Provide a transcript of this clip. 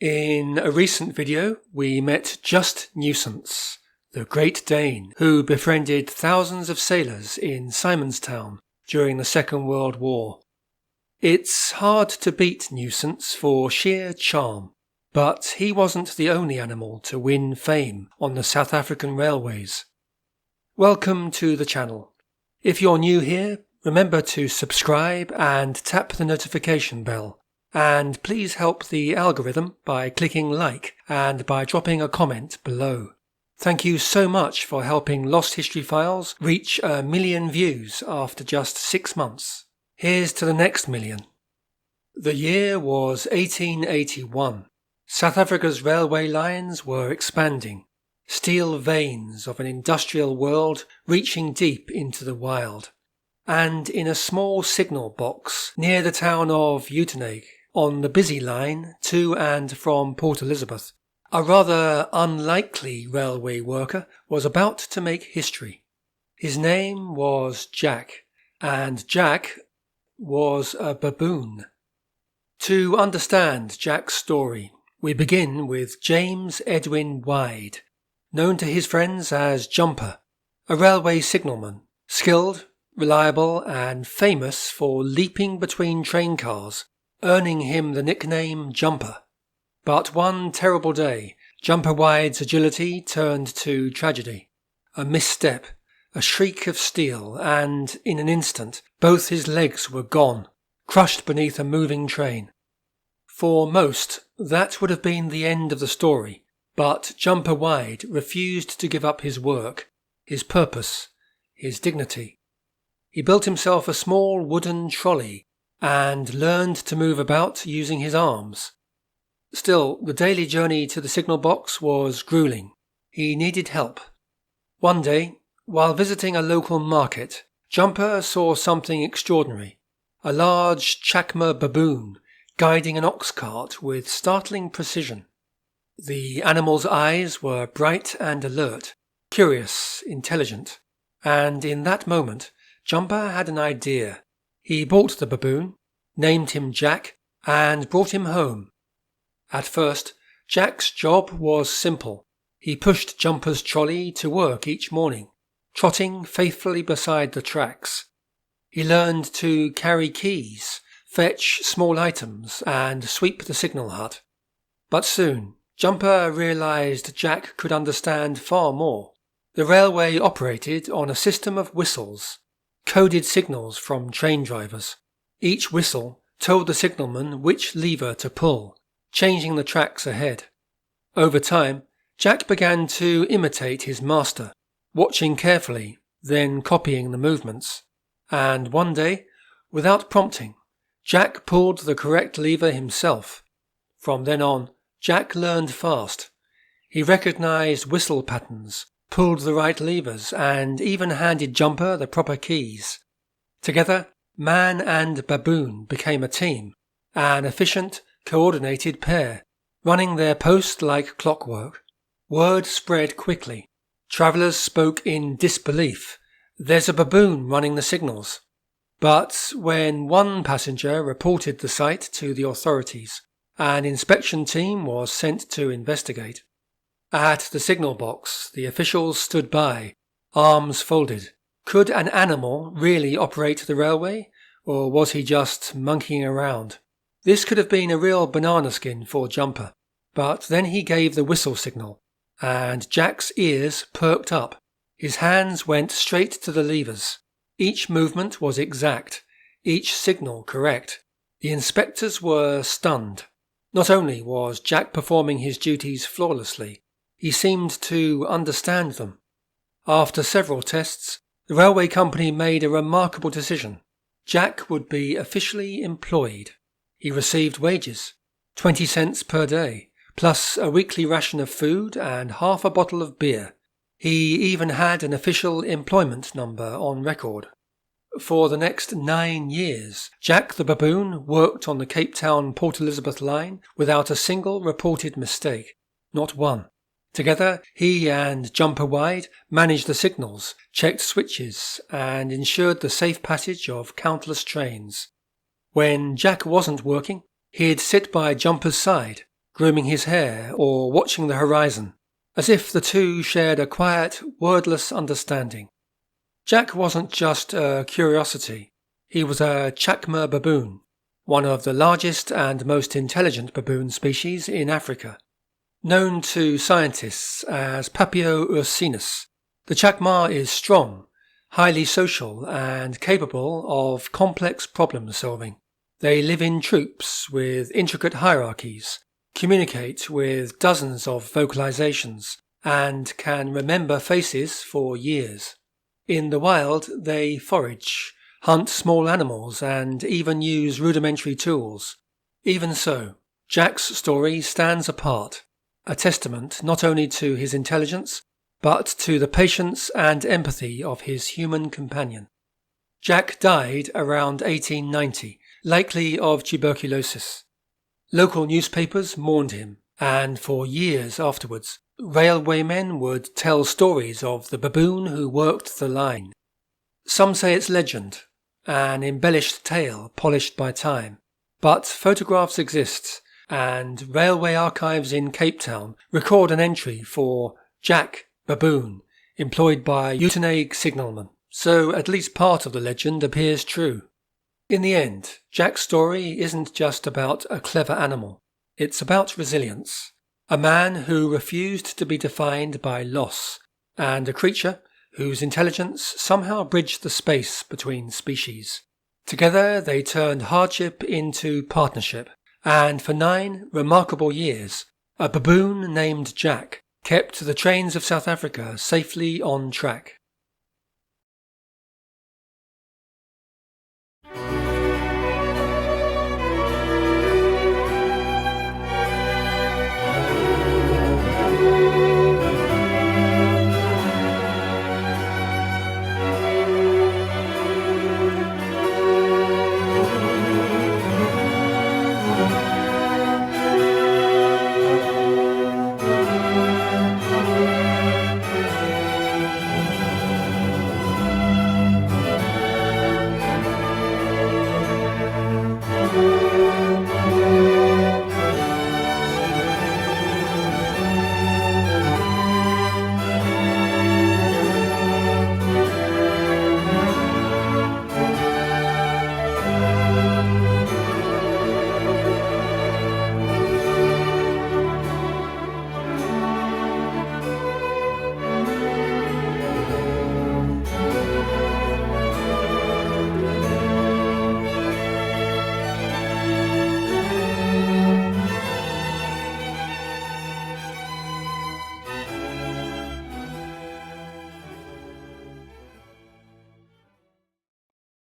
In a recent video, we met Just Nuisance, the Great Dane, who befriended thousands of sailors in Simonstown during the Second World War. It's hard to beat Nuisance for sheer charm, but he wasn't the only animal to win fame on the South African railways. Welcome to the channel. If you're new here, remember to subscribe and tap the notification bell. And please help the algorithm by clicking like and by dropping a comment below. Thank you so much for helping Lost History Files reach 1 million views after just 6 months. Here's to the next million. The year was 1881. South Africa's railway lines were expanding, steel veins of an industrial world reaching deep into the wild. And in a small signal box near the town of Uitenhage, on the busy line to and from Port Elizabeth, a rather unlikely railway worker was about to make history. His name was Jack, and Jack was a baboon. To understand Jack's story, we begin with James Edwin Wyde, known to his friends as Jumper, a railway signalman, skilled, reliable, and famous for leaping between train cars, earning him the nickname Jumper. But one terrible day, Jumper Wyde's agility turned to tragedy. A misstep, a shriek of steel, and, in an instant, both his legs were gone, crushed beneath a moving train. For most, that would have been the end of the story, but Jumper Wyde refused to give up his work, his purpose, his dignity. He built himself a small wooden trolley and learned to move about using his arms. Still, the daily journey to the signal box was grueling. He needed help. One day, while visiting a local market, Jumper saw something extraordinary. A large chacma baboon guiding an ox cart with startling precision. The animal's eyes were bright and alert, curious, intelligent, and in that moment, Jumper had an idea. He bought the baboon, named him Jack, and brought him home. At first, Jack's job was simple. He pushed Jumper's trolley to work each morning, trotting faithfully beside the tracks. He learned to carry keys, fetch small items, and sweep the signal hut. But soon, Jumper realized Jack could understand far more. The railway operated on a system of whistles, coded signals from train drivers. Each whistle told the signalman which lever to pull, changing the tracks ahead. Over time, Jack began to imitate his master, watching carefully, then copying the movements. And one day, without prompting, Jack pulled the correct lever himself. From then on, Jack learned fast. He recognized whistle patterns, pulled the right levers, and even handed Jumper the proper keys. Together, man and baboon became a team, an efficient, coordinated pair, running their post like clockwork. Word spread quickly. Travellers spoke in disbelief. "There's a baboon running the signals." But when one passenger reported the sight to the authorities, an inspection team was sent to investigate. At the signal box, the officials stood by, arms folded. Could an animal really operate the railway, or was he just monkeying around? This could have been a real banana skin for Jumper, but then he gave the whistle signal, and Jack's ears perked up. His hands went straight to the levers. Each movement was exact, each signal correct. The inspectors were stunned. Not only was Jack performing his duties flawlessly, he seemed to understand them. After several tests, the railway company made a remarkable decision. Jack would be officially employed. He received wages, 20 cents per day, plus a weekly ration of food and half a bottle of beer. He even had an official employment number on record. For the next 9 years, Jack the Baboon worked on the Cape Town-Port Elizabeth line without a single reported mistake, not one. Together, he and Jumper Wyde managed the signals, checked switches, and ensured the safe passage of countless trains. When Jack wasn't working, he'd sit by Jumper's side, grooming his hair or watching the horizon, as if the two shared a quiet, wordless understanding. Jack wasn't just a curiosity. He was a chacma baboon, one of the largest and most intelligent baboon species in Africa. Known to scientists as Papio ursinus, the chacma is strong, highly social and capable of complex problem solving. They live in troops with intricate hierarchies, communicate with dozens of vocalizations, and can remember faces for years. In the wild, they forage, hunt small animals, and even use rudimentary tools. Even so, Jack's story stands apart, a testament not only to his intelligence, but to the patience and empathy of his human companion. Jack died around 1890, likely of tuberculosis. Local newspapers mourned him, and for years afterwards, railwaymen would tell stories of the baboon who worked the line. Some say it's legend, an embellished tale polished by time, but photographs exist, and railway archives in Cape Town record an entry for Jack Baboon, employed by Uitenhage signalman, so at least part of the legend appears true. In the end, Jack's story isn't just about a clever animal. It's about resilience. A man who refused to be defined by loss, and a creature whose intelligence somehow bridged the space between species. Together they turned hardship into partnership, and for 9 remarkable years, a baboon named Jack kept the trains of South Africa safely on track.